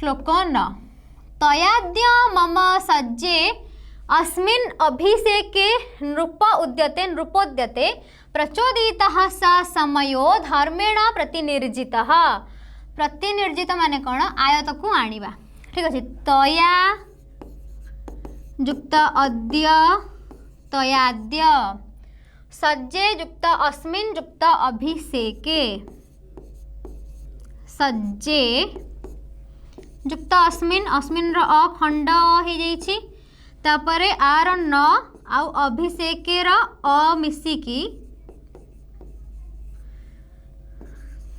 श्लोक 9 तयाद्य मम सज्जे अस्मिन् अभिषेके नृप उद्यते नृपोद्यते प्रचोदितः स समयो धर्मेण प्रतिनिर्जितः। प्रतिनिर्जित माने कौन आयत को आनिबा ठीक अच्छे तया युक्त अद्य तयाद्य सज्जे युक्त अस्मिन् युक्त अभिषेके सज्जे युक्त अस्मिन् अस्मिन् र अ खंड हो जाइछि तापरे आर न आउ अभिषेके र अ मिसिकी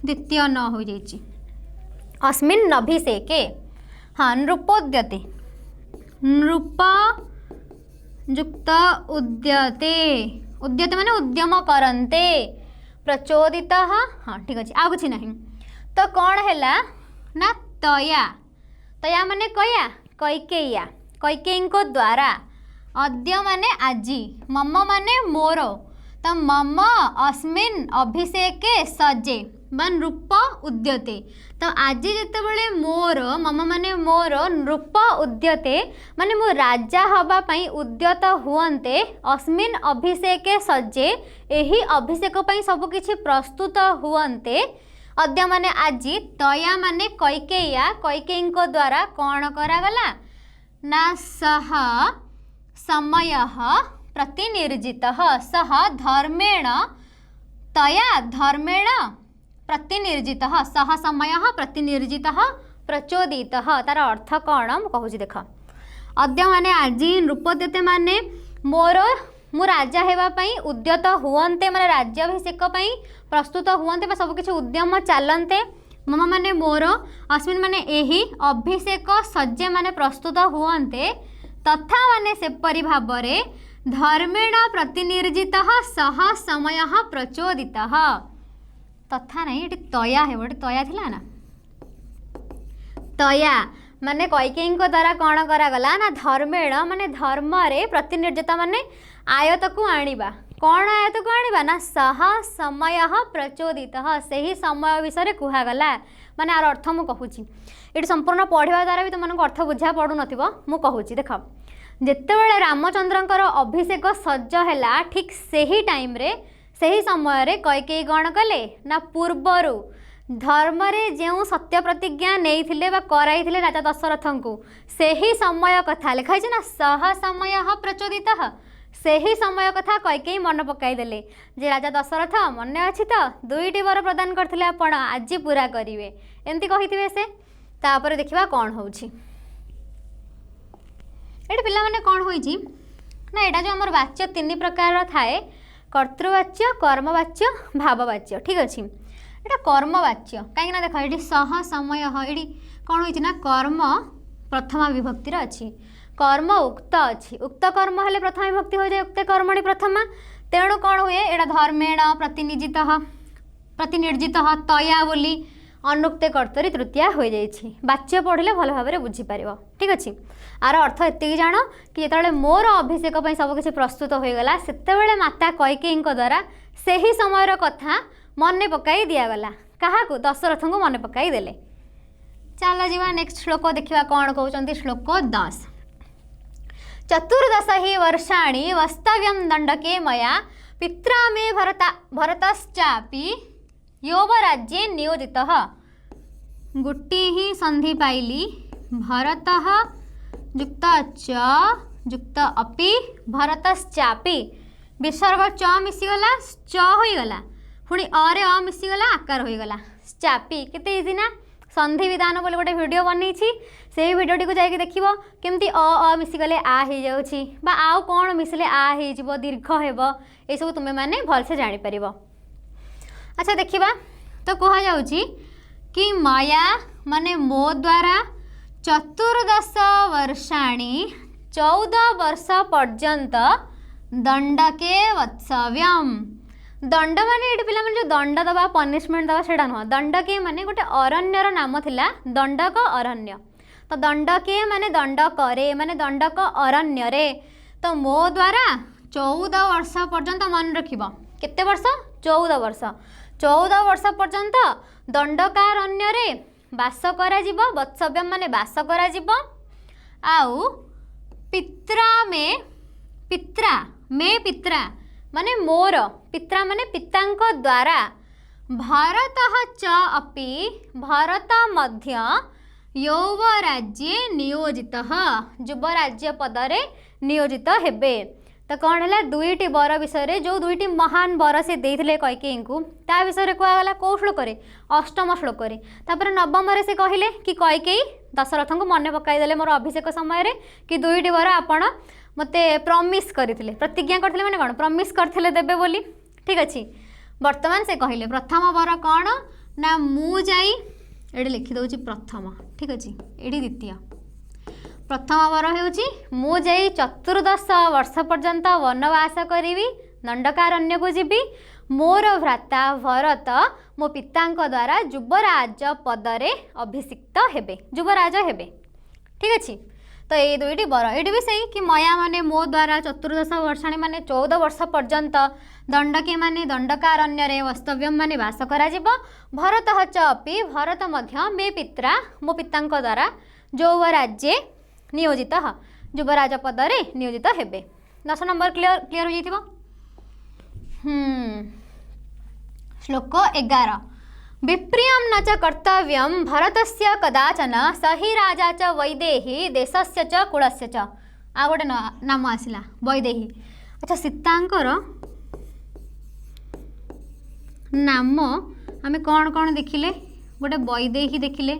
द्वितीय न हो जाइछि अस्मिन् अभिषेके हाँ नृपोद्यते नृप युक्त उद्यते उद्यते माने उद्यम करन्ते प्रचोदितः हाँ ठीक अच्छे आ कुछ नहीं तो कौन है ना तया तया माने कया कैकेय्या कैकेयी को द्वारा अद्य माने आजी मम माने मोर तो मम अस्मिन् अभिषेके सजे बा नृप उद्यते तो आज जिते बड़े मोर मम माने मोर नृप उद्यते माने मो राजा हवा पई उद्यत हुअन्ते अस्मिन् अभिषेके सज्जे एही अभिषेक पई सब किछि प्रस्तुत हुअन्ते अद्य माने आजी तया माने कैकेय्या कैकेयी को द्वारा कौन करागला ना सह समयः प्रतिनिर्जितः सह धर्मेण तया धर्मेण प्रतिनिर्जितः सह समयः प्रतिनिर्जितः प्रचोदितः तार अर्थ कौन मु कहूँ देख अद्य माने आजी नृपोद्यते माने मोर मु राजा हेबापई उद्यत हुअन्ते माने राज्याभिषेक पई प्रस्तुत हुअन्ते बा सब किछि उद्यम चालन्ते मम माने मोर अस्मिन् माने एही अभिषेक सज्जे माने प्रस्तुत हुअन्ते तथा माने सेपरि भाबरे धर्मेण प्रतिनिर्जितः सह समयः प्रचोदितः तथा नहीं ये तया है वो तया थिला ना तया माने कैकेयी को द्वारा कौन करागला ना धर्मेण माने धर्म रे प्रतिनिर्जित माने आयत को आनिबा कौन आयत को आनिबा ना सह समय प्रचोदितः सही समय विषय कहगला माने आर अर्थ मु कहूची ये संपूर्ण पढ़ा द्वारा भी तुमको अर्थ बुझा पड़ू नथिबो मु कहूची देख जेतेबेले रामचंद्रंकर अभिषेक सज्ज हैला ठीक सही टाइम रे सही समय रे कैकेयी कौन कले ना पूर्वरु धर्म रे जो सत्य प्रतिज्ञा नहीं बा कराइथिले राजा दशरथ को सही समय कथा लिखाई ना सह समय प्रचोदितः सही समय कथा कैकेयी मन पकाई देले जे राजा दशरथ मन अच्छी तो दुईटी वर प्रदान करथिले आपण आज पूरा करिवे एमती कहिथिबे से तापर देखिबा कौन होउछि एटा पिला माने कौन होइछि ना एटा जो हमर वाच्य तीन प्रकार थाए कर्तृवाच्य कर्मवाच्य भाववाच्य ठीक अच्छे एटा कर्मवाच्य कहीं देख ये सह समय ये कौन होइछि ना कर्म प्रथमा विभक्तिर अच्छी कर्म उक्त अच्छी उक्त कर्म हेले प्रथमा विभक्ति हो जाए उक्त कर्मणि प्रथमा तेणु कौन हुए एटा धर्मेण प्रतिनिर्जित तया बोली अनुक्त कर्तरी तृतीया हो जाइछि वाच्य पढ़ले भल भाव में बुझीपार ठीक अच्छे आर अर्थ एति जान कि जिते मोर अभिषेक सब किसी प्रस्तुत हो गला सेतेबेले माता कैकेयी द्वारा सही समय कथा मन पकाई दिगला क्या दशरथ को मन पकाई देले चल जा नेक्स्ट श्लोक देखा कौन कहते श्लोक 10 14 ही वर्षाणि वस्तव्यं दंडके मया पित्रा मे भरतश्चापि यौवराज्ये नियोजितः गोटे ही संधि पाइली भरतः युक्त च युक्त अपि भरतश्चापि विसर्ग च मिसीगला च होगला पुणी अरे अ मिसीगला आकार होगला चापी केते इजी ना संधि विधान बोले गोटे वीडियो बनई से वीडियोटी को जाके देखिबो केमती अ मिसीगले आ हो जाउछि बा आउ कोन मिसले आ हो जिवो दीर्घ हेबो ए सब तुमे माने भल से जानि परिबो। अच्छा देखिबा तो कहा जाउछि कि माया माने मो द्वारा 14 वर्षाणि 14 वर्ष पर्यंत दंडके वत्सव्यम दंड माने ये पिला जो दंड दबा पनिशमेंट दबा सेटा नुह दंडके माने गोटे अरण्यर नाम थिला दंडक अरण्य तो दंडके माने दंड करे माने दंडक अरण्य रे तो मो द्वारा 14 वर्ष पर्यंत मन रखिब केते वर्ष 14 वर्ष 14 वर्ष पर्यंत दंडकारण्य रे बास करा जीवो, वत्सव्यम माने बास करा जीवो, आउ पित्रा में पित्रा में पित्रा माने मोर, पित्रा माने पितांक द्वारा, भारतः च अपि भारत मध्य यौवराज्ये नियोजितः युवराज्य पदरे नियोजित हेबे। तो कौन है दुईटी वर विषय जो दुईटी महान वर से देते कैकेयी को ता विषय कहला कौ श्लोक अष्टम श्लोक तापर नवम से कहले कि कैकेयी दशरथ को मन पकईदे मोर अभिषेक समय कि दुईटी वर आपण मते प्रमिश करते प्रतिज्ञा करते माने कौन प्रमिश करते देबे बोली। ठीक अच्छे वर्तमान से कहले प्रथम वर कौन ना मु जाई ये लिखिदे प्रथम। ठीक अच्छे ये द्वितीय प्रथम वर होउची मु जाई 14 वर्ष पर्यंत वनवास करी दंडकारण्य को जीवी, मोर भ्राता भरत मो पितांक द्वारा युवराज पदरे अभिषिक्त हेबे, युवराज हेबे। ठीक अच्छे तो ये दुईटी वर ये भी सही कि मया माने मो द्वारा 14 वर्षाणी माने 14 वर्ष पर्यंत दंडकी माने दंडकारण्य वास्तव्यम माने बास करा जीवो, भरतः च अपि भारत मध्य मे पित्रा मो पितांक द्वारा यौवराज्ये नियोजित युवराज पदरे नियोजित हेबे। 10 नंबर क्लियर हो जाइथिबो। श्लोक 11 विप्रियं न च कर्तव्यं भरतस्य कदाचन स हि राजा च वैदेही देशस्य च कुलस्य च। आ गोटे नाम आसिला वैदेही। अच्छा सीतांकर नाम आमे कौन कौन देखिले गोटे वैदेही देखिले,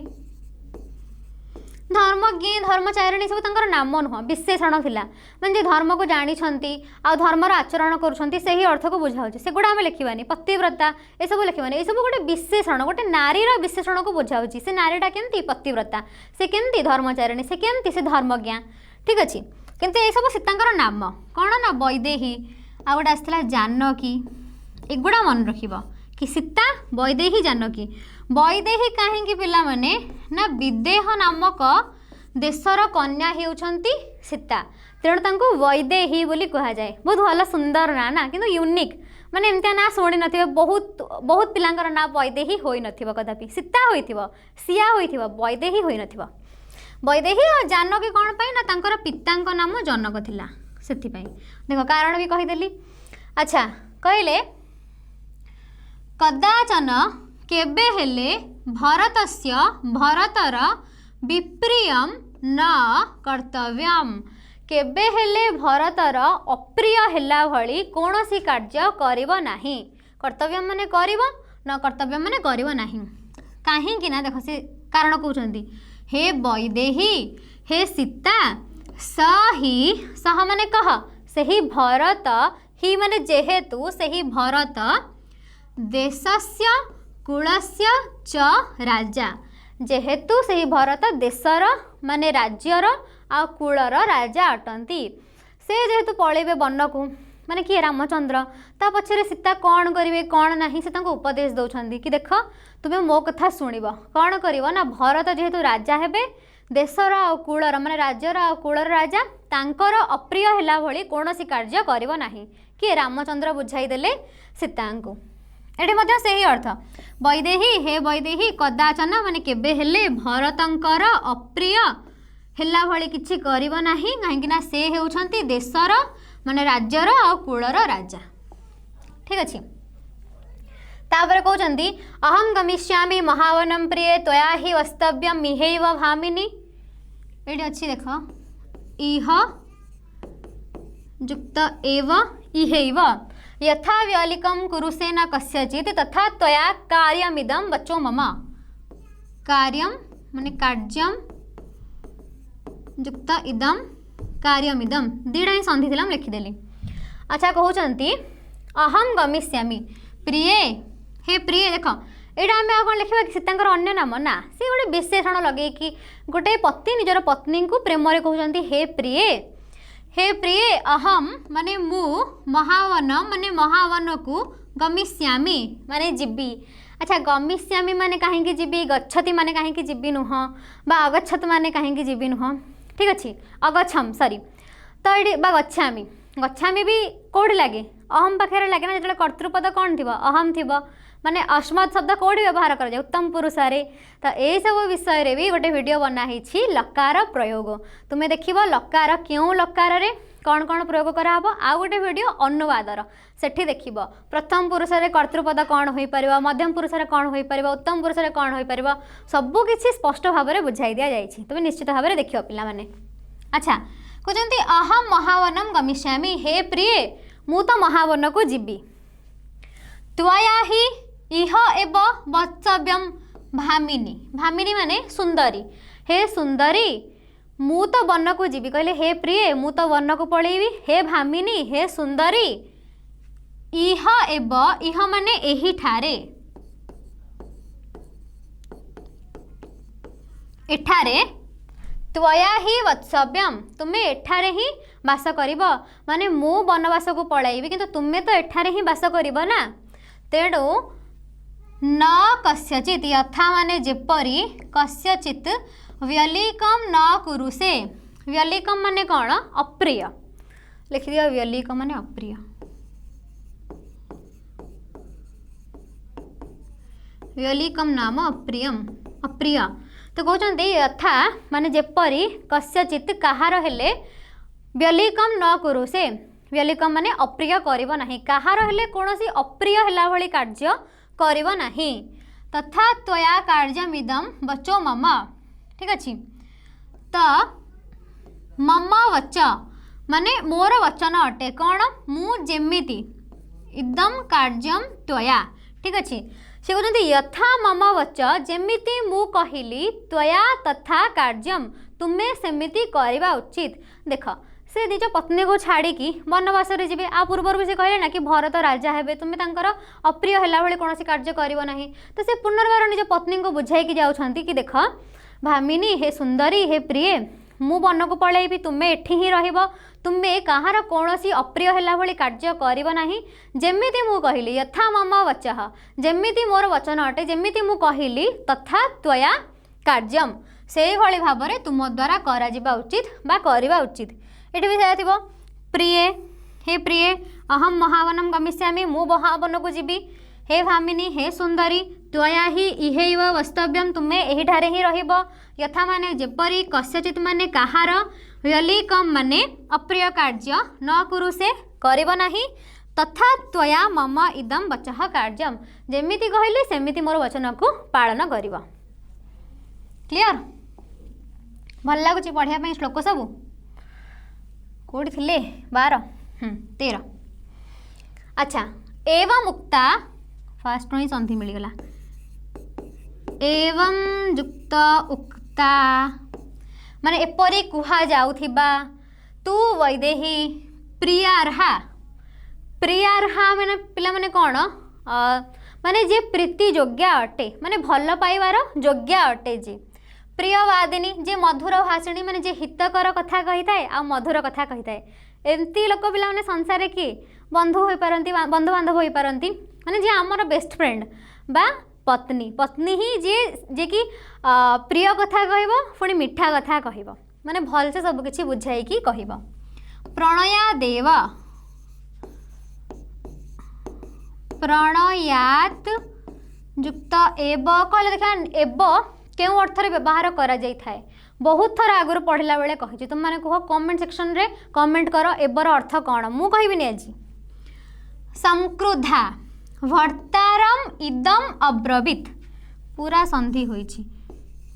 धर्मज्ञ धर्मचारिणी सब तंकर नाम नुह विशेषण थिला म्हणजे धर्म को जानी छंती आ धर्मर आचरण करूछंती सही अर्थ को बुझाउछि सेगुडा हम लिखिबानी पतिव्रता ए सब लिखिबानी ए सब गोटे विशेषण गोटे नारीर विशेषण को बुझाउछि से नारीटा केमती पतिव्रता से केमती धर्मचारिणी से केमती से धर्मज्ञा। ठीक अछि किंतु ए सब सीतांकर नाम कौन ना वैदेही आ गोटे आसला जानकी एगुडा मन रखिबो कि सीता वैदेही जानकी। वैदेही कहीं पिला माने ना विदेह नामक देशर कन्या हेउछंती सीता तेणु तांको वैदेही बोली कहा जाए। बहुत भल सुंदर ना ना किंतु यूनिक माने एमतिया ना शुणी नथिबो बहुत बहुत पिलांकर ना वैदेही होई नथिबो कदापि सीता होइथिबो सिया होइथिबो वैदेही होई नथिबो। वैदेही और जानकी कौन पाई ना तांकर पितांक नाम जनक थिला सेथि पाई देखो कारण भी कहिदेली। अच्छा कहले कदाचन केबे हेले भरतस्य भरतर विप्रियम न कर्तव्यम केबे हेले भरतर अप्रिय हेला भली कौनसी कार्य करिव नाही। कर्तव्यम माने करिव न कर्तव्यम माने करिव नाही काहेकि ना देखो से कारण कहउछंती हे वैदेही हे सीता सही सह माने कह सही भरत ही माने जेहेतु सही भरत देशस्य कुलस्य च राजा जेहेतु सही भरत देशर माने राज्यर आ कुलर राजा अटंती से जेहेतु पलैबे वन को माने किए रामचंद्र ता पछरे सीता कौन करिवे कौन नाही से तांको उपदेश दउछंती कि देख तुमे मो कथा सुनिबो कौन करिवो ना भरत जेहेतु राजा हेबे देशर आ कुलर माने राज्यर आ कुलर राजा तांकर अप्रिय हेला भली कौनसी कार्य करिवो नाही कि रामचंद्र बुझाई देले सीतांको। एठी मध्य सही अर्थ वैदेही हे वैदेही कदाचन माने केबे हेले भरतंकर अप्रिय हेला भली किछि करिवो नाही काहेकि ना से हेउछंती देशर माने राज्यर आ कुलर राजा। ठीक अछि तापर कहउछंती अहम गमिष्यामि महावनम प्रिय त्वया हि वस्तव्यम मिहैव भामिनी। एठी अछि देखो इह युक्त एव इहैव यथा व्यलिकम कुरुसे न कस्यचित तथा त्वया कार्यमिदं वचो मम। कार्यम माने कार्यम युक्त इदम कार्यमिदम दीडा ही संधि थिला लिखिदेली। अच्छा कहउचंती अहम गमिष्यामि प्रिय हे प्रिय देख एटा आम कौन लिखा कि सीतांकर अन्य नाम ना से गोटे विशेषण लगे कि गोटे पति निजर पत्नी को प्रेम कहउचंती हे प्रिय अहम माने मु महावन माने महावन को गमिष्यामि माने जीवी। अच्छा गमिष्यामि माने कहीं जीवी गच्छति माने कहीं जीवी नुह बा अगच्छत माने कहीं जीवी नुह। ठीक अच्छे अगछम सॉरी तो ये गच्छामि गच्छामि भी कौटी लगे अहम पाखे लगे ना जो कर्तृपद कौन थी अहम थी माने अस्मत् शब्द कौटी व्यवहार कर उत्तम पुरुष तो यही सब विषय रे भी गोटे वीडियो बनाई लकार प्रयोग तुम्हें देख लकार क्यों लकार रे कौन कौन प्रयोग कराहब आ गोटे वीडियो अनुवादर सेठी देखिब प्रथम पुरुष रे कर्तृपद कौन हो पार मध्यम पुरुष रे कौन हो पार उत्तम पुरुष रे कौन हो पार सबू किसी स्पष्ट भाव में बुझाई दि जाए तुम्हें निश्चित भाव में देख पाने। अच्छा कहते अहम महावनम गमिष्यामि हे प्रिय मु तो महावन को जीवी त्वया ही इह एव वत्सव्यम भामिनी भामिनी माने सुंदरी हे सुंदरी मु तो वन को जीवी कहले हे प्रिय मु तो वन को पलैबी हे भामिनी हे सुंदरी इह एव इह माने एही ठारे एठारे त्वया ही वत्सव्यम तुम्हें एठारे ही बास करिब माने मु वनवास को पलैबी किंतु तुम्हें तो एठारे ही बास करिब ना तेणु न कस्यचित यथा माने जेपरी कस्यचित व्यलिकम न कुरुसे व्यलिकम माने कौन अप्रिय लिखि दिया व्यलिकम माने अप्रिय व्यलिकम नाम अप्रियम अप्रिय तो कहते यथा माने जेपरी कस्यचित कहार हेले व्यलिकम न कुरुसे व्यलिकम माने अप्रिय करिव नाही कहार हेले कोनोसी अप्रिय हेला भली कार्य करिव नाही तथा त्वया कार्यमिदम वचो मम ठीक अच्छे तो मम वच माने मोर वचन अटे कौन मु जेमिति इदम कार्यम त्वया ठीक अच्छे से कहते यथा मम वच जेमिति मु कहली त्वया तथा कार्यम तुम्हें सेमिति करवा उचित देख से निज पत्नी को छाड़ी वनवास रे जीवे आ पूर्व भी से कहले ना कि भरत राजा हेबे तुम्हें तांकर अप्रिय हैला भली कौन कार्य करिवो नाही तो से पुनर्बार निज पत्नी को बुझाई कि जाउछंती कि देख भामिनी हे सुंदरी हे प्रिय मु वन को पलैबी तुम्हें एठी ही रहिबो तुम्हें कहार कौनसी अप्रिय हैला भली कार्य करिवो नाही जेमिति मु कहली यथा मम वचः जेमिति मोर वचन अटे जेमिति मु कहली तथा त्वया कार्यम से भली भाव में तुम द्वारा करा जिबा उचित बा करिबा उचित ये भी सही थी प्रिय हे प्रिय अहम महावनम गमिष्यामि मु महावन को जीवी हे भामिनी हे सुंदरी त्वया ही इहैव वस्तव्यम तुम्हें एही ठारे ही रहिब यथा माने जेपरी कस्यचित माने कहार व्यलिकम माने अप्रिय कार्य न कुरुसे करिब नाही तथा त्वया मम इदम वचः कार्यम जेमिति कहली सेमिति मोर वचन को पालन करिब क्लियर भल लगुच पढ़िया श्लोक सबू कौटी थिले 12 13 अच्छा एवं उक्ता फास्ट ही संधि मिलगला एवं युक्त उक्ता माने एपरी कुहा जाउथिबा तू वैदेही प्रियार्हा प्रियार्हा माने पिला माने कौन माने जे प्रीति योग्य अटे माने भल पाइबार योग्य अटे जे प्रियवादिनी जे मधुर भाषिणी माने जे हितकर कथा कही थाए आ मधुर कथा कही थाए एमती लोक पिला माने संसार किए बंधु हो पारंती बंधु बांधव हो पारंती माने जे आमर बेस्ट फ्रेंड बा पत्नी पत्नी ही जे कि प्रिय कथा कहब पुणी मिठा कथा कहब माने भल से सब किछि बुझाई कि कहब प्रणया देव प्रणयात युक्त एब कहले देखा एब क्यों अर्थ रे व्यवहार करा जाई थाए बहुत थर आगुर पढ़ला बेले कहि तुम माने कह कमेंट सेक्शन रे कमेंट कर एबर अर्थ कौन मु कहबिनी आज संक्रुद्धा भर्तारम इदम अब्रवीत पूरा संधि होइछि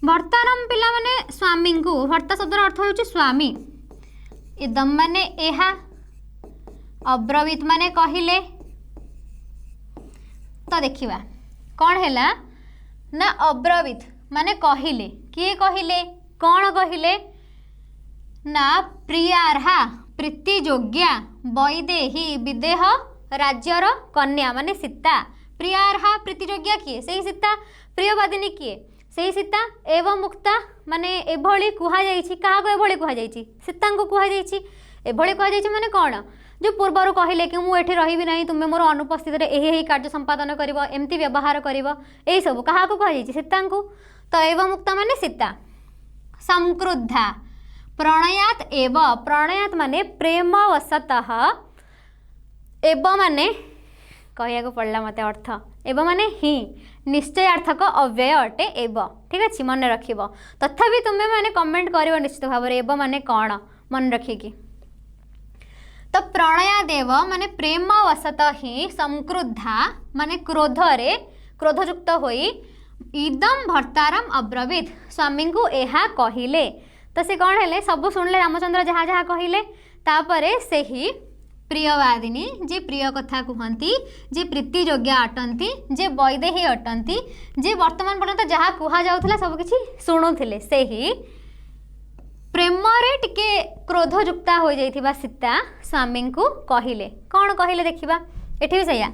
भर्तारम पिला माने स्वामी को भर्ता शब्द अर्थ होइछि स्वामी इदम माने एहा अब्रवीत माने कहिले तो देखिबा कौन हैला ना अब्रवीत माने कहिले किए कहिले कौन कहिले ना प्रियार्हा प्रीति योग्या वैदेही विदेह राज्यर कन्या माने सीता प्रियार्हा प्रीति योग्या किए से सीता प्रियवादिनी किए से सीता एवं मुक्ता माने एभली कुहा जाइछि काहा एभली कुहा जाइछि सीता को कुहा जाइछि एभली कुहा जाइछि माने कौन जो पूर्वर कहले कि मुझे एठी रहिबी नहीं तुम्हें मोर अनुपस्थित यही कार्य संपादन करिब एमती व्यवहार करिब एई सब काहा को कह सीता को तो एवं मुक्ता माने सीता संक्रुद्धा प्रणयात एव प्रणयात माने प्रेमवशतः एब माने कहया पड़ला मत अर्थ एब माने ही निश्चयार्थक अव्यय अटे एब ठीक अच्छे मन रख तथापि तुम्हें माने कमेंट कर निश्चित भाव एब माने कौन मन रखिकी तो प्रणयादेव माने प्रेम वसत ही संक्रुद्धा माने क्रोधयुक्त होई इदम भर्तारम अब्रवीत स्वामी को यह कहले तो से कौन है सब शुणिले रामचंद्र जहाँ जहाँ कहले तापरे से ही प्रियवादिनी जे प्रिय कथा कहती जे प्रीतियोग्य अटंती जे वैदेही अटंती जे वर्तमान पर्यंत जहाँ कहुला सबकि शुणुले से ही प्रेम टिके क्रोधयुक्ता हो जाइथिबा सीता स्वामी को कहले कौन कहले देखिबा एठी भी सैया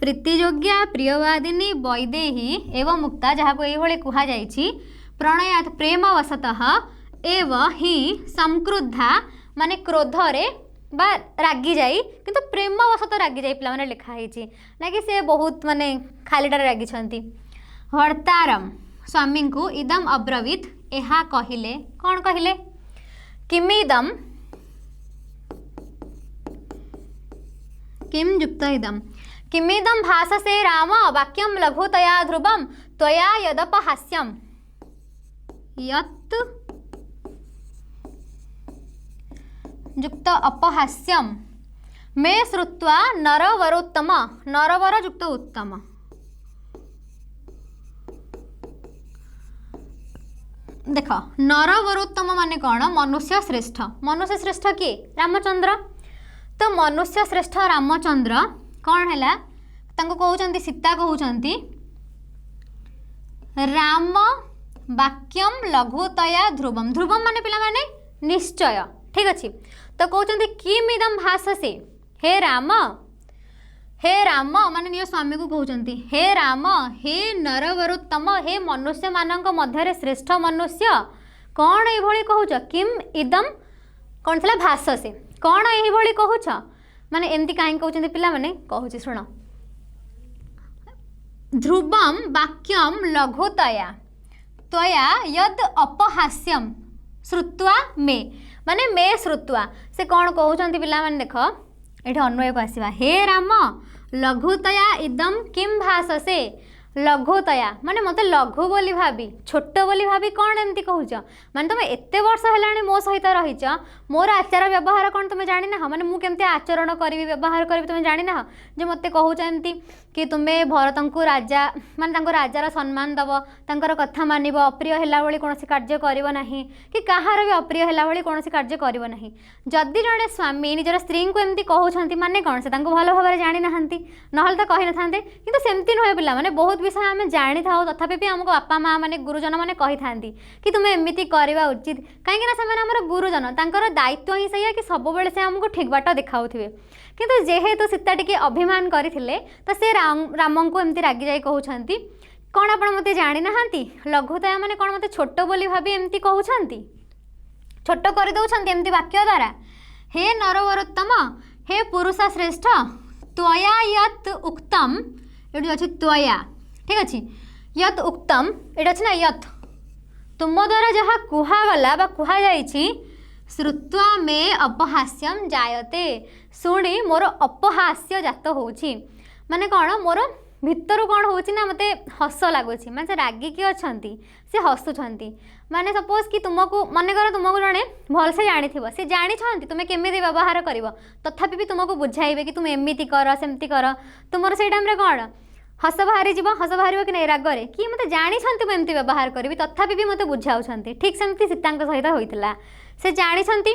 प्रीतियोग्या प्रियवादिनी वैदेही एवं मुक्ता जहाँ को ये कह जाइछि प्रणयात प्रेम वसतः एव ही संक्रुद्धा माने क्रोधरे बा रागी जाई किंतु प्रेम वसत रागी जाई पिला माने लिखाई ना कि से बहुत माने खालीटार रागी छंती हर्तारम स्वामी को इदम अब्रवीत एहा कहले कौन कहले किमिदम किम युक्त इदम किमिदम भाससे राम वाक्यम लघुतया ध्रुवम त्वया यदपहास्यम यत् युक्त अपहास्यम मे श्रुत्वा नरवरोत्तम नरवर युक्त उत्तम देख नरवरोत्तम माने कौन मनुष्य श्रेष्ठ किए रामचंद्र तो मनुष्य श्रेष्ठ रामचंद्र कौन है कहते सीता कहते राम वाक्यम लघुतया ध्रुवम ध्रुवम माने पिला माने निश्चय ठीक अच्छे तो कहते किमिदम भाससे हे राम माने निज स्वामी को कहते हे राम हे नरवरोत्तम हे मनुष्य मानक मध्य श्रेष्ठ मनुष्य कौन ये कहूच किम इदम कौन थी भाससे कौन ये कहूच माने एमती कहीं कहते पिला माने कहूँ शुण ध्रुवम वाक्यम लघुतया त्वया यद अपहास्यम श्रुत्वा मे माने मे श्रुत्वा से कौन कहते पिला माने देख ये अन्वय को आसवा हे राम लघुतया इदम किम भाससे लघुतया माने मत लघु बोली भाभी छोट बोली भाभी कौन एमती कहूच माने तुम एते वर्ष है मो सहित रहीच मोर आचार व्यवहार कौन तुम जानी ना माने मु केमती आचरण करी व्यवहार करी तुम जानी ना जो मत कहते कि तुम्हें भरत को राजा माने राजार सम्मान दब तांकर कथा मानव अप्रिय है भाई कौन कार्य करना कि कहार भी अप्रिय है भाई कौन कार्य करना जदि जड़े स्वामी निजर स्त्री को एमती कहते माने कौन से भल भाव जानी ना ना तो कही ना कि सेमती नुहे पिला माने बहुत विषय आम जानी था तथापि भी आमको बापा माँ मैंने गुरुजन मैंने कही था कि तुम्हें एमती करवा उचित कहीं गुरुजन तांकर दायित्व ही सही कि सब बेले से आमको ठीक बाट देखाऊे किंतु जेहेतु सीता टिके अभिमान करथिले तो से राम को एमती रागी जाई कहउछंती कौन आप मत जानी ना लघुतया माने कौन मत छोट बोली भाभी एमती कहउछंती छोट कर दउछंती एमती वाक्य द्वारा हे नरवरोत्तम हे पुरुष श्रेष्ठ त्वया यत् उक्तम ये अच्छे त्वया ठीक अच्छे यत् उक्तम ये अच्छे ना यत् तुम द्वारा जहाँ कुहागला बा कुहा जाइछि श्रुत्वा मे अपहास्यम जायते शुणी मोर अपहास्य जात होछि माने कौन मोर भितर कौन होछि ना मते हस लगुच माने रागिकी अच्छी से हसुंट माने सपोज कि तुमको मन कर तुमको जड़े भलसे जानी सी जानी तुम्हें केमी व्यवहार कर तथापि भी तुमको बुझाइबे कि तुम एमती कर सेमती कर तुम से टाइम कौन हस बाहरी हस बाहर कि नहीं रागरे कि मत जानी एमती व्यवहार करी तथापि भी मत बुझाऊँ ठीक सेमती सीता सहित होता से जानी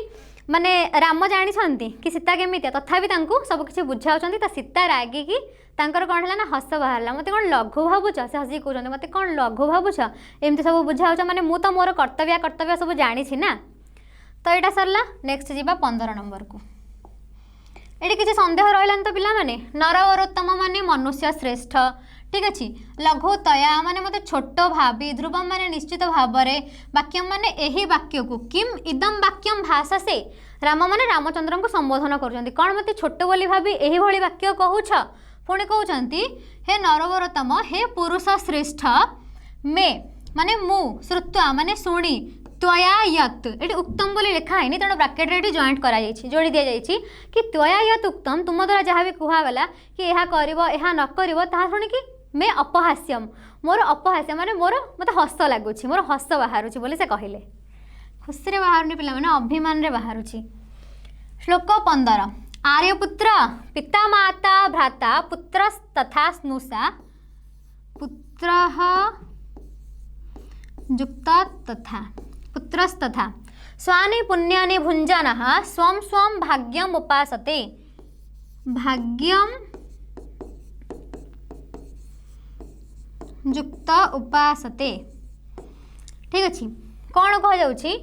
माने राम जानी कि सीता केमी तथापि सबकि बुझाऊँ तो सीता रागिकी तांकर कौन है ना हस बाहर मत कौन लघु भावुच से हसी कहते मत कौन लघु भावुच एमती सब बुझाऊँ माने मु तो मोर कर्तव्य सब जानी ना तो यहाँ सरला नेक्स्ट जीवा 15 नंबर को ये किसी सन्देह रहा तो पिला माने नरवरोत्तम माने मनुष्य श्रेष्ठ ठीक अच्छे लघुतया माने मत छोट भावी ध्रुवम माने निश्चित भाव वाक्यम माने यही वाक्य को किम इदम वाक्यम भाषसे राम माने रामचंद्र को संबोधन कर कौन मत छोट बोली भाभी यही भाई वाक्य कहूछ पुणी कहते हे नरवरोत्तम हे पुरुष श्रेष्ठ मे माने मु श्रुत्वा माने शुणी त्वया यत् ये उक्तम बोली लिखा है तेणु ब्राकेट ये जॉइंट करा जोड़ी दि जाइए कि त्वया यत् उक्तम तुम द्वारा जहाँ भी कहगला कि यह कर न कर शुणिकी मे अपहास्यम मोर अपहास्यम माने मोर मत हस लगुच मोर हस बाहर बोली से कहले खुशी बाहर पिला माने अभिमान रे बाहर। श्लोक 15 आर्यपुत्र पिता माता भ्राता पुत्र तथा स्नुषा पुत्रः युक्ता तथा पुत्रस्तथा स्वानि पुण्यानि भुञ्जानः स्वं स्वं भाग्यम् उपासते भाग्यम युक्त उपासते। ठीक अच्छे कौन कह जाउछि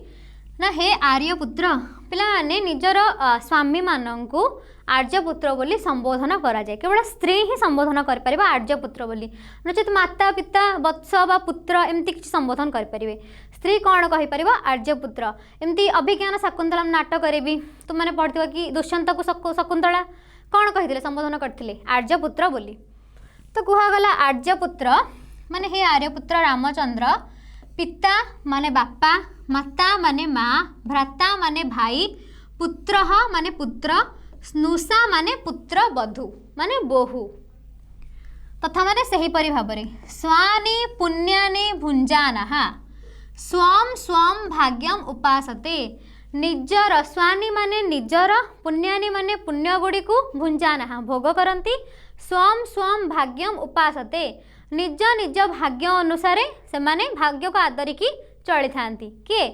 ना हे आर्यपुत्र पिला माने निजर स्वामी मानंकु आर्यपुत्र बोली संबोधन करा जाए केवल स्त्री ही संबोधन कर परिबा आर्यपुत्र बोली नचेत माता पिता वत्स बा पुत्र एमती किछि संबोधन कर परिबे स्त्री कौन कहि परिबा आर्यपुत्र। एमती अभिज्ञान शकुंतलम नाटक रे भी तुम माने पढ़थिबा कि दुष्यंत को शकुंतला कौन कहिथिले संबोधन करथिले आर्यपुत्र बोली। तो कुहा गला आर्यपुत्र माने हे आर्यपुत्र रामचंद्र पिता माने बापा माता माने माँ भ्राता माने भाई पुत्र माने पुत्र स्नुषा माने पुत्र वधू माने बोहू तथा माने सही परि भाबरे स्वानि पुण्यानि भुञ्जानः स्वं स्वं भाग्यम उपासते निजर स्वानि माने निजर पुण्यानि माने पुण्य गुड़ी को भुञ्जानः भोग करती स्वं स्वं भाग्यम उपासते निज निज भाग्य अनुसार से माने भाग्य को आदरिकी चली था किए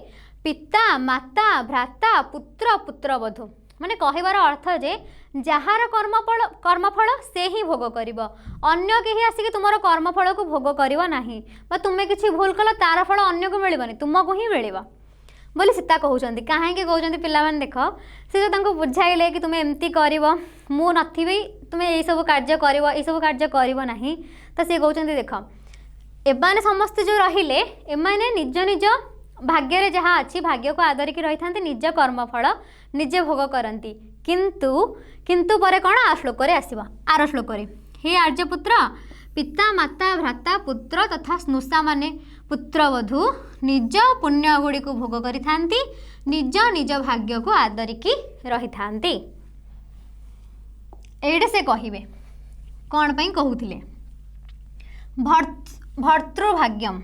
पिता माता भ्राता पुत्र पुत्रवधू माने कहबार अर्थ जे जार कर्मफल से ही भोग करिब अन्य केही आसिक तुमर कर्मफल को भोग करिब नाही बा तुमे किछि भूल कल तार फल अन्य को मिलबनी तुमको ही मिलिब बोली सीता कहउचंदी काहे के कहउचंदी पिला माने देख से जो तांको बुझाइले कि तुमे एमती करिब मु नथिबी तुमे एई सब कार्य करिब एई सब कार्य करिब नाही तो से कहउचंदी देख एबाने समस्त जो रहिले एमाने निज निज भाग्य रे जहाँ अच्छी भाग्य को आदरिकी रही था निज कर्मफल निजे भोग करती किंतु किंतु पर कौन आ श्लोक आसवा आर श्लोक हे आर्यपुत्र पिता माता भ्राता पुत्र तथा स्नुषा माने पुत्रवधू निज पुण्य गुड़ी को भोग करि निज निज भाग्य को आदरिकी रही था एडे से कहिबे कौन पई कहूथिले भर्तृभाग्यम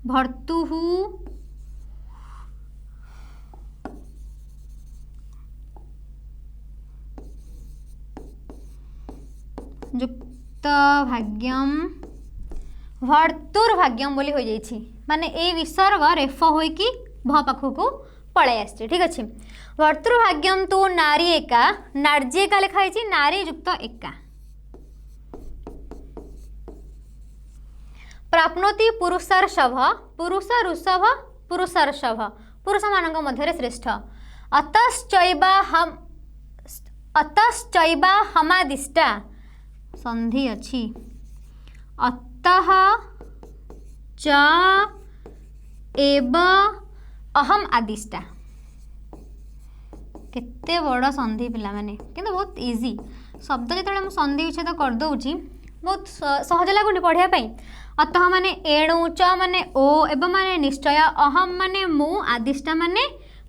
भर्तुः युक्त भाग्यम भर्तुर्भाग्यम बोली हो जाइछि माने ए विसर्ग रेफ होइकी भ पाखकू पळै आछि। ठीक अच्छे भर्तृभाग्यम तो नारी एका नार्जी एका लिखाई नारी युक्त एका प्राप्नोति पुरुषर्षभ पुरुष ऋषभ पुरुषर्षभ पुरुष मानक मध्य श्रेष्ठ अतश्चैवा हमादिष्टा संधि अच्छी अतः च एव अहम आदिष्टा केते बड़ संधि पिला माने किंतु बहुत इजी शब्द जो संधि विच्छेद करदे बहुत सहज लगुनि पढ़िया अतः माने एणु च माने ओ एवं माने निश्चय अहम माने मु आदिष्टा माने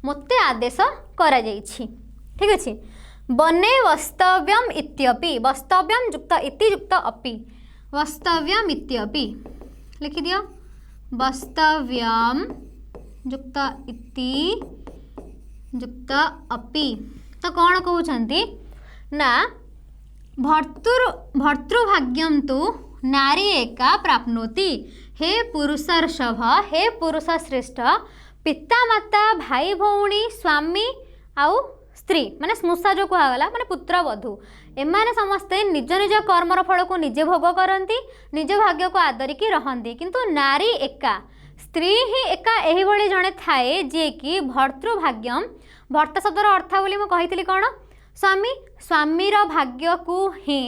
मोते आदेश करा जाइछि। ठीक अच्छे बने वस्तव्यम इत्यपि वस्तव्यम युक्त इति युक्त अपि वस्तव्यम इत्यपि लिखि दियो वस्तव्यम युक्त इति युक्त अपि तो कौन कहउछंती ना भर्तृभाग्यम तो नारी एका प्राप्नोति हे पुरुषर्षभ हे पुरुष श्रेष्ठ पिता माता भाई भौणी स्वामी आउ स्त्री माने स्नुषा जो कहगला माने पुत्र वधू एमाने समस्ते निज निज कर्मर फल को निजे भोग करती निज भाग्य को आदरिकी रहती किंतु नारी एका स्त्री ही एका एही भली जणे थाए जे कि भर्तृभाग्यम भर्त शब्दर अर्थ बोली मु कहितली कौन स्वामी स्वामीर भाग्य को ही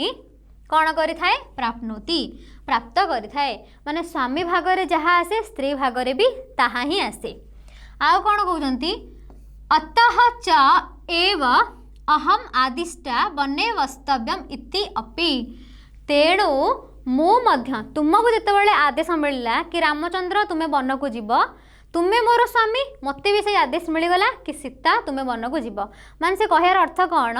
कौन करि थाए प्राप्नोति प्राप्त करि थाए माने स्वामी भागरे जहाँ आसे स्त्री भागरे भी ताहा ही आसे। आउ कौन कहउचंती अतः च एव अहम आदिष्टा बने वस्तव्यम इति अपि तेणु तुमको जितेबाला आदेश मिलला कि रामचंद्र तुम्हें वन को जीव तुम्हें मोर स्वामी मत भी से आदेश मिलगला कि सीता तुम्हें वन को जीव मान से कहार अर्थ कौन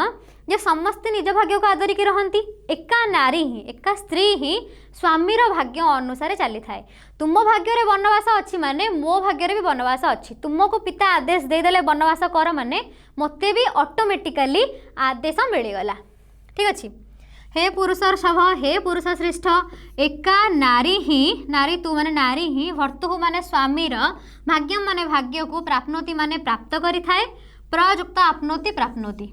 जे समस्ते निज भाग्य को आदरिकी रहती एका नारी ही एका स्त्री ही स्वामीर भाग्य अनुसार चली थाए तुम भाग्य वनवास अच्छी माने मो भाग्य भी वनवास अच्छी तुमको पिता आदेश देदेले वनवास कर माने मते भी ऑटोमेटिकली आदेश मिलगला ठीक अच्छे हे पुरुषर सभ हे पुरुष श्रेष्ठ एका नारी तू माने नारी ही भर्तु माने स्वामीर भाग्यम माने भाग्य को प्राप्नोति माने प्राप्त करि थाए प्रयुक्त आपनोति प्राप्नोति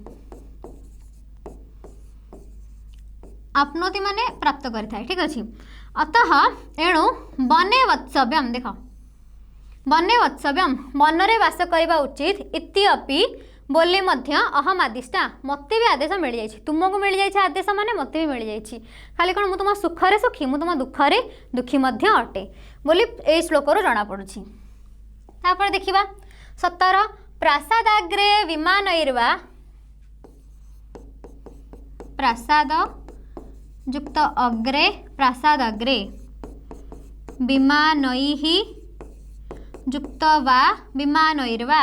आपनोति माने प्राप्त करि थाए ठीक अछि अतः एणु वने वत्सव्यम देख वने वत्सव्यम वनरे वास करिबा उचित इति अपि बोली मध्य अहम आदिष्टा मते भी आदेश मिल जाए तुमको मिल जाए आदेश माने मते भी मिल जाए खाली कौन तुम सुखरे सुखी मु तुम दुखरे दुखी मध्य अटे बोली ए श्लोक जना पड़ुछि तापर देखिबा 17 प्रासादाग्रे विमानैर्वा प्रासाद युक्त अग्रे प्रासादाग्रे विमानैः युक्त वा विमानैर्वा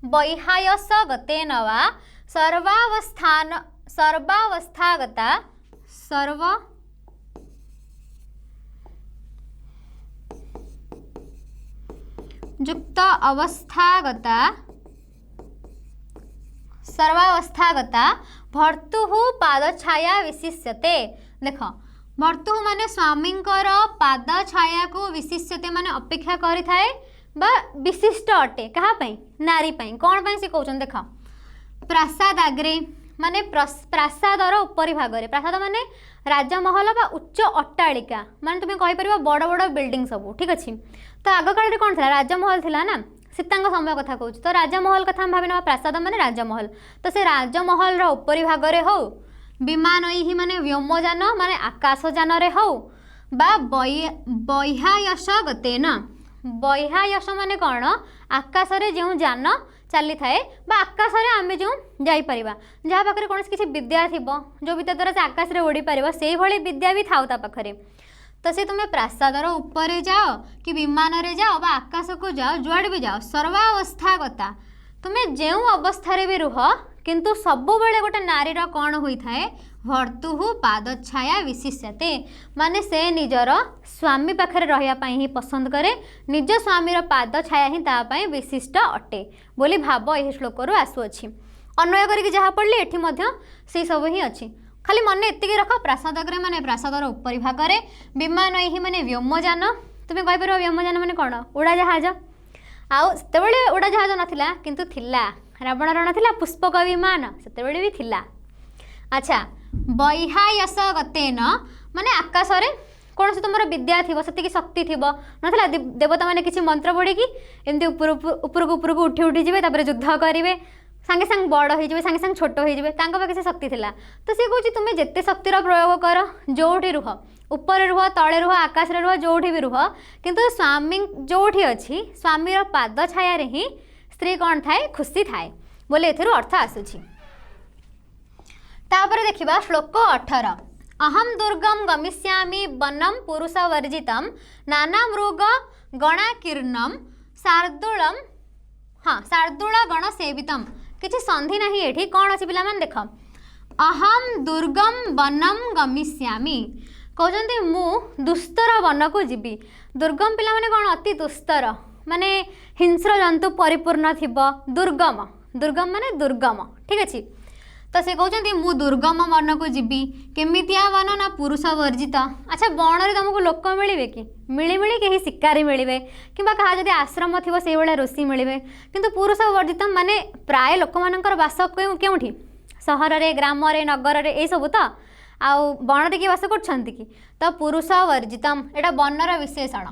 वैहायस गतेन वा सर्वावस्थागता युक्त सर्वावस्थागता भर्तुः पादछाया विशिष्यते देख भर्तुः माने स्वामींकर पादछाया को विशिष्यते माने अपेक्षा करि थाए बा विशिष्ट अटे कहा नारी कौन से कहते देख प्रासाद आग्रे माने प्रासादर उपरी भागरे प्रासाद माने राजमहल बा उच्च अट्टालिका माने तुम्हें कहीपर बड़ बड़ बिल्डिंग सब ठीक अच्छे तो आग काल कौन था राजमहल थिला ना सीता समय कथा कहूँ तो राजमहल कथा भाव ना प्रासाद माने राजमहल तो से राजमहल उपरी भागरे हो विमान ही माने व्योमयान माने आकाशयान हो बा बह्यायश गते ना बह्यायश माने कौन आकाश रे जो जान चली थाए बा आकाश रे आमे जो जाई परिबा जहाँ पाखरे कौन किसी विद्या थिबो जो विद्या द्वारा से आकाश रे उड़ी परिबो सेही भली विद्या भी थाउ ता पाखरे तो से तुम्हें प्रासादर ऊपर जाओ कि विमान रे जाओ बा आकाश को जाओ जुआड़े भी जाओ सर्वावस्थागता तुम्हें जो अवस्था भी रुह किंतु सब बेले गोटे नारीर कौन होता है भर्तुः पादछाया विशिष्यते माने से निजर स्वामी पाखरे रहिया ही पसंद करे निज स्वामीर पादछाया ही तापाई विशिष्ट अटे बोली भाव यह श्लोक आसुअछि अन्वय करके जहाँ पढ़ली एठी मध्य से सब ही अच्छी खाली मन एतिकी रख प्रासादग्रे माने प्रासादर उपरी भागरे विमान ही माने व्योमयान तुम्हें कहीपर व्योमयान माने कौन उड़ाजाहाज आउ सेतेबेले उड़ाजाहाज नथिला किंतु थिला रावणर नथिला पुष्पक विमान सेतेबेले भी थिला अच्छा बह्यायश गतेन माने आकाश रे कौन से तुम विद्या थी से शक्ति थी ना देवता मैंने किसी मंत्र पढ़ी एमती उपरक उठी उठी जी युद्ध करेंगे सांगे सांग बड़ हो सांगे सांग छोट हो पाखे से शक्ति थिला तो सी कौन तुम्हें जिते शक्तिर प्रयोग कर जोठी रुह ऊपर रुह तले रुह आकाश रुह जोठी भी रुह किंतु स्वामी जोठी अच्छी स्वामीर पाद छाया ही स्त्री कौन थाए खुशी थाए बोले एथुरु अर्थ आसुछि तापर देखिबा श्लोक 18 अहम दुर्गम गमिष्यामि वनम पुरुषवर्जितम नाना मृग गणाकीर्णम शार्दूलम हाँ शार्दूल गण सेवितम किसी संधि नहीं एठी कौन अच्छी पिला मान देख अहम दुर्गम वनम गमिष्यामि कहते मु दुस्तर वन को जीवी दुर्गम पिला माने कौन अति दुस्तर माने हिंस्र जंतु परिपूर्ण थिबो दुर्गम दुर्गम माने दुर्गम ठीक अच्छे तो से कहते मु दुर्गम वन को जीवी केमितिया वन ना पुरुष वर्जित अच्छा वन में तुमको लोक मिले कि मिली मिली कहीं शिकारी मिले कि कहा जब आश्रम थी से भाया ऋषि मिले किंतु पुरुष वर्जित माने प्राय लोक मानकर बास केउठी सहर रे ग्राम रे नगर रे ए सब तो आउ वन रे किए बास कर तो पुरुष वर्जितम एटा वनर विशेषण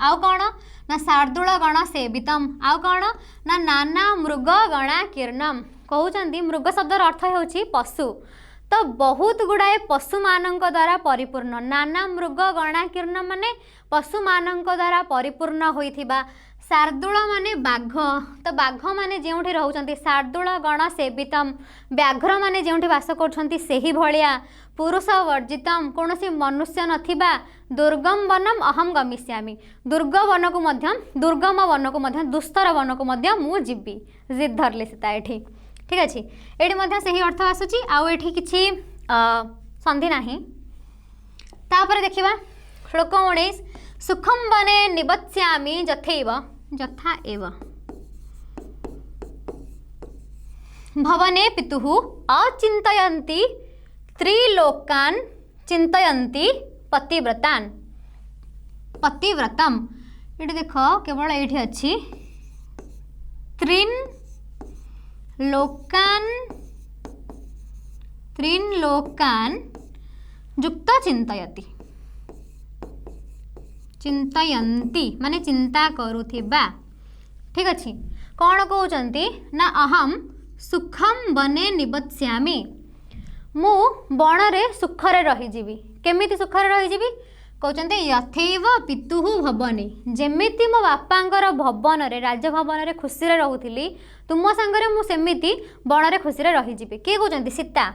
आउ कौन ना शार्दूल गण सेवितम आउ कौन ना नाना मृग गणा कीर्णम कहते मृग शब्दर अर्थ होछि पशु तो बहुत गुड़ाए पशु मानक द्वारा परिपूर्ण नाना मृग गणाकीर्ण माने पशु मानक द्वारा परिपूर्ण होइथिबा शार्दूल माने बाघ, तो बाघ माने जोठी रोचंती शार्दूल गण सेवितम, व्याघ्र माने जोठी बास करछंती सेही भलिया, पुरुष वर्जितम कौन मनुष्य नथिबा, दुर्गम वनम अहम गमिष्यामि, दुर्गम वन को दुस्तर वन को मु जीवी, जिद धरले सीता एठी। ठीक अच्छे, ये सही अर्थ आसूची आउ एठी किछि संधि नाही। तापर देखिबा श्लोक 19, सुखम वने निबत्स्यामि यथैव यथा एव, भवने पितुः अचिन्तयन्ति त्रिलोकान् चिन्तयन्ति पतिव्रतान्, पतिव्रतम ये देख केवल ये अच्छी त्रीन लोकान युक्त चिंतयति, चिंतयन्ति माने चिंता करुथिबा। ठीक अच्छे, कौन कहते ना अहम सुखम वने निबत्स्यामि, मु बणरे सुखरे रहीजिबि। केमिति सुखरे रहीजिबि कहते यथैव पितुः भवने, जेमिति मो बापांकर भवन रे राजभवन रे खुशी रे रहूथिली तुम सांगरे मु सेमिति बणरे खुशी रे रहीजिबि। के कहते सीता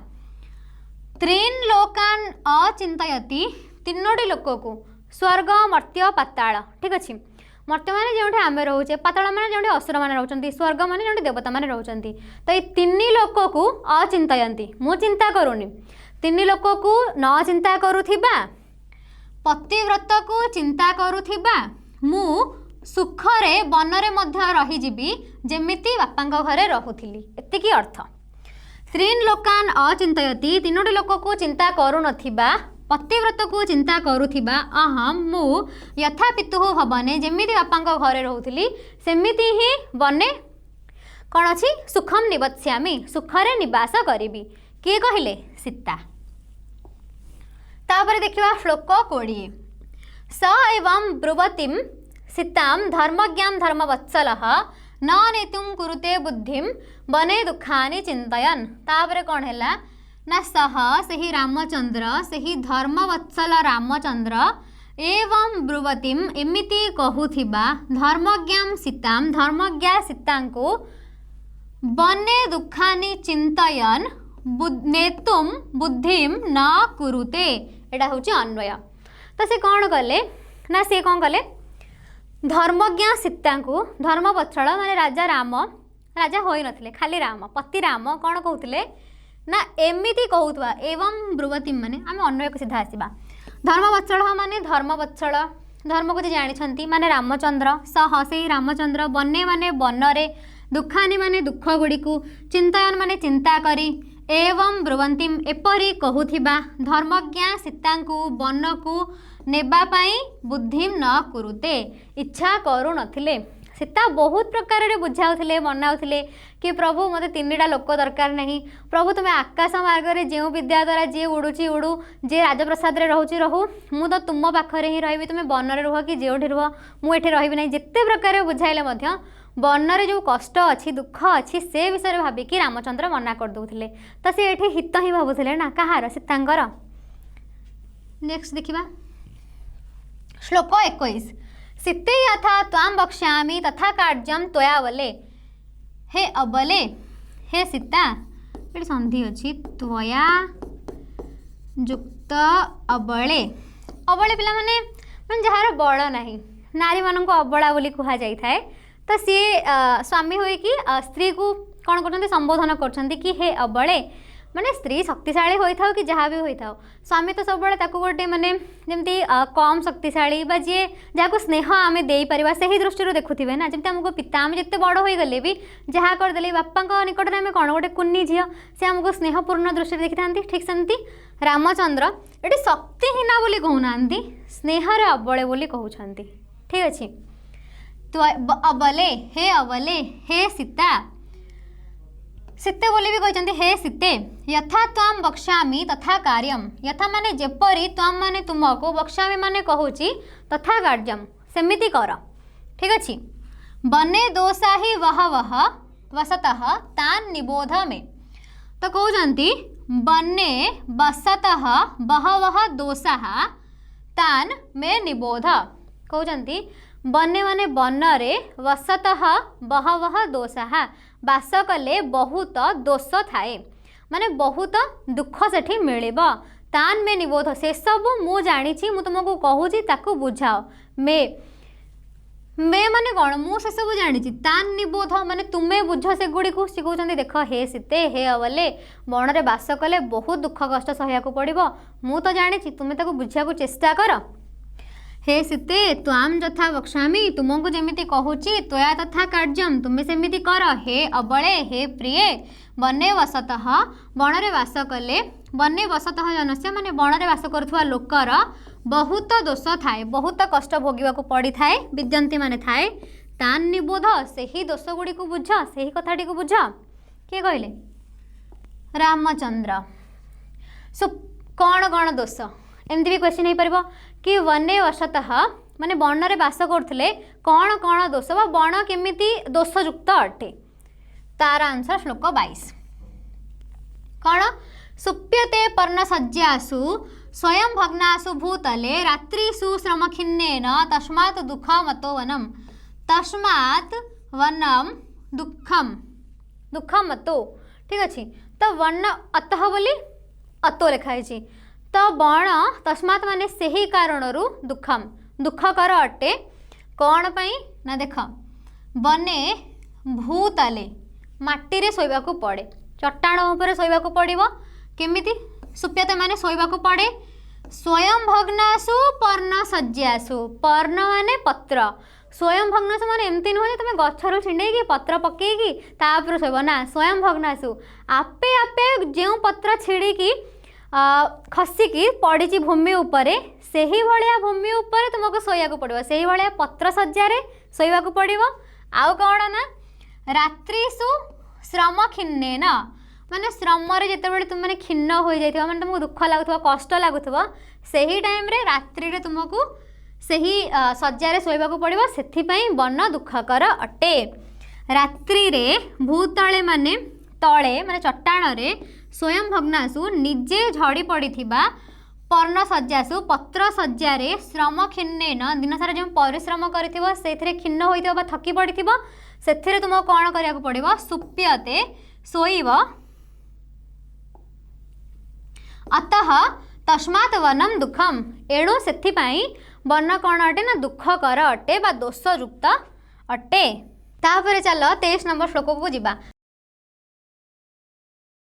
त्रीन लोकान अचिंतयति, तीनोटी लोक को स्वर्ग मर्त्य पाताल। ठीक अच्छे, मर्त्य माने जोठी आमे रोचे, पाताल माने जोठी असुर माने रहउचंती, स्वर्ग माने जोठी देवता माने रहउचंती। तो ये तीन लोक को अचिंतयंती, मु चिंता करूनी, तीन लोक को न चिंता करुथिबा, पतिव्रत को चिंता करुथिबा, मु सुखरे बनरे मध्य रहीजिबि जेमिति बापांग घरे रहुथिली। एतिकी अर्थ। त्रीन लोकान अचिंतयति, तीनोटी लोक को चिंता करू नथिबा, पतिव्रत को चिंता करुथिबा, अहम मु यथा पितुः भवने, जेमिति बापांग घरे रहूथिली सेमिति ही बने कौन अछि सुखम निबत्स्यामि, सुखरे निवास करिबि। किए कहिले सीता। तापर देखिबा श्लोक 20, स एवं ब्रुवतीम सीताम धर्मज्ञां धर्मवत्सलः न नेतुं कुरुते बुद्धिम बने दुखानि चिंतयन। तापर कौन हैला ना सह सही रामचंद्र, सही धर्मवत्सल रामचंद्र एवं ब्रुवतीम एमिति कहूथिबा धर्मज्ञां सीताम, धर्मज्ञा सीता को बने दुखानि चिंतयन नेतुम बुद्धिम न कुरुते, एटा होची अन्वय। तो से कौन कले ना से कौन कले धर्मज्ञा सीता को धर्मवत्सल माने राजा राम, राजा होई नथिले खाली राम, पति राम कौन कहउथिले ना एमिति कहउतबा एवं ब्रुवतीम माने आम अन्वय को सीधा आसीबा। धर्मवत्सल माने धर्मवत्सल, धर्म को जे जानिछंती माने रामचंद्र, सह से रामचंद्र, बने माने बनरे, दुखानि माने दुख गुड़ी को, चिंतयन माने चिंता करी, एवं ब्रुवंतीम एपरी कहूथिबा धर्मज्ञा सीता को वन को नेबा पाई बुद्धिम न कुरुते, इच्छा करू नथिले। सीता बहुत प्रकार बुझाऊले मनाऊले कि प्रभु मते तीनटा लोक दरकार नहीं, प्रभु तुम्हें आकाश मार्ग में जो विद्या द्वारा जी उड़ुची उड़ू, जे राजप्रसाद रे रहूची रहू, मु तो तुम पाखरे ही रही, तुम्हें वन रे रुह कि जोठी रुह, मुझे रही नहीं, जिते प्रकार बुझाइले वन रे जो कष्ट अच्छी दुख अच्छी से विषय भाविकी रामचंद्र मना कर दौले। तो सी ये हित ही भावुले ना कहार सीतांकर। नेक्स्ट देखिबा श्लोक 21, सीते यथा ताम वक्ष्यामि तथा कार्यम त्वया अबले, हे अबले हे सीता, ये संधि अच्छी त्वया युक्त अबले, अबले पिला माने जार बल नहीं, नारी मान अबला बोली कह जाई थाए। तो सी स्वामी हो कि स्त्री को कौन कर संबोधन कर कि हे अबले, माने स्त्री शक्तिशाली होता कि जहाँ भी होता, स्वामी तो सब गोटे माने जमती कम शक्तिशाली बा जी जहाँ स्नेह आम दे पार से ही दृष्टि देखुवे ना, जमी आमको पिता आम जिते बड़ हो गले भी जहाँ करदे बापा निकट में आम कौन गोटे कुन्नी झील से आमको स्नेहपूर्ण दृष्टि देखी था। ठीक सेमती रामचंद्र ये शक्तिहीना बोली कहूना, स्नेहर अबले बोली कहते। ठीक अच्छे, तो अबले हे सीता, सीते बोली भी कहते हे सीते, यथा ताम वक्ष्यामि तथा कार्यम, यथा माने जेपरी, ताम माने तुमको, वक्ष्यामि माने कहूची तथा कार्यम सेमिति कर। ठीक अच्छे, बने दोषा ही वह वसतः तान निबोध में, तो कहते बने वसतः बहवः दोषा तान में निबोध, कहते बने माने बनरे वसतः बहवः दोषाः बास कले बहुत दोष थाए माने बहुत दुख सेठी मिलिब तान में निबोध से सब मु जानी मु तुमको कहूँ ताकू बुझाओ मे माने कौन मु से सब जानी तान निबोध माने तुम्हें बुझ से गुड़ी को सी कहते देख हे सीते हे अवले बण में बास कले बहुत दुख कष्ट सहया पड़ो मु तो जानी तुम्हें ताको बुझा चेष्टा कर हे सीते त्वाम यथा वक्ष्यामि तुमको जमी कहूची त्वया तथा कार्यम तुम्हें सेमिति कर हे अबले हे प्रिय बने वसतः बण में बास कले बने वसतः जनस्य माने बण में बास करुवा लोकर बहुत दोष थाए बहुत कष्ट भोगवाक पड़ी थाए विद्यंती माने थाए तान निबोध से ही दोष गुड़ी को बुझ से ही कथाटी को बुझ किए कहले रामचंद्र सो कौन दोष एमती भी क्वेश्चन हो पार कि वने वसतः माने बण में बास करते कौन कौन दोष बा बण केमिति दोषयुक्त अटे तार आंसर श्लोक 22 कौन सुप्यते पर्णसज्जासु स्वयं भग्नासु भूतले रात्रिषु श्रमखिन्नेन तस्मात् दुःखमतो वनम तस्मात् वनम दुःखम अतो ठीक अच्छे तो वन अतः बोली अतो लिखाई तो बण तस्मात् माने सही कारणरू दुःखम दुःखकर अटे कौन पाई ना देख बने भूतले माटी शोवा पड़े चट्टाण उपर शोवा पड़ो केमिति सुप्यते माने शोवा पड़े स्वयं भग्नासु पर्ण सज्जासु पर्ण माने पत्र स्वयं भग्नासु माने एमती नुह तुम गचर छिंडे पत्र पकईकी तापर शोब ना स्वयं भग्नासु आपे आपे जो पत्र छिड़िकी खसिकी पड़ी भूमि उपरे सही भाया भूमि उपरे तुमको शोया पड़ो से भाया पत्र सज्जा शोवा पड़ो आउ कौन ना रात्रिषु श्रम खिन्नेन माने श्रम जिते तुम खिन्न हो जाइए माने तुमको दुख लगुव कष्ट लगुव से ही टाइम रे रात्रि रे तुमको से ही सज्जा शोवा पड़ो से वन दुखकर अटे रात्रि रे भूतले माने तले माने चट्टाण रे स्वयं भग्नासु निजे झड़ी पड़ी पर्ण सज्जासु पत्र सज्जा श्रम खिन्नेन दिन सारा जो परिश्रम कर खिन्न होता थकी पड़ी से तुमको कौन करा पड़ो सुप्यते शोइब अतः तस्मात् वनम दुखम एणु से वन कौन अटे ना दुखकर अटे बा दोषयुक्त अटे तापर चल 23 नंबर श्लोक को जीवा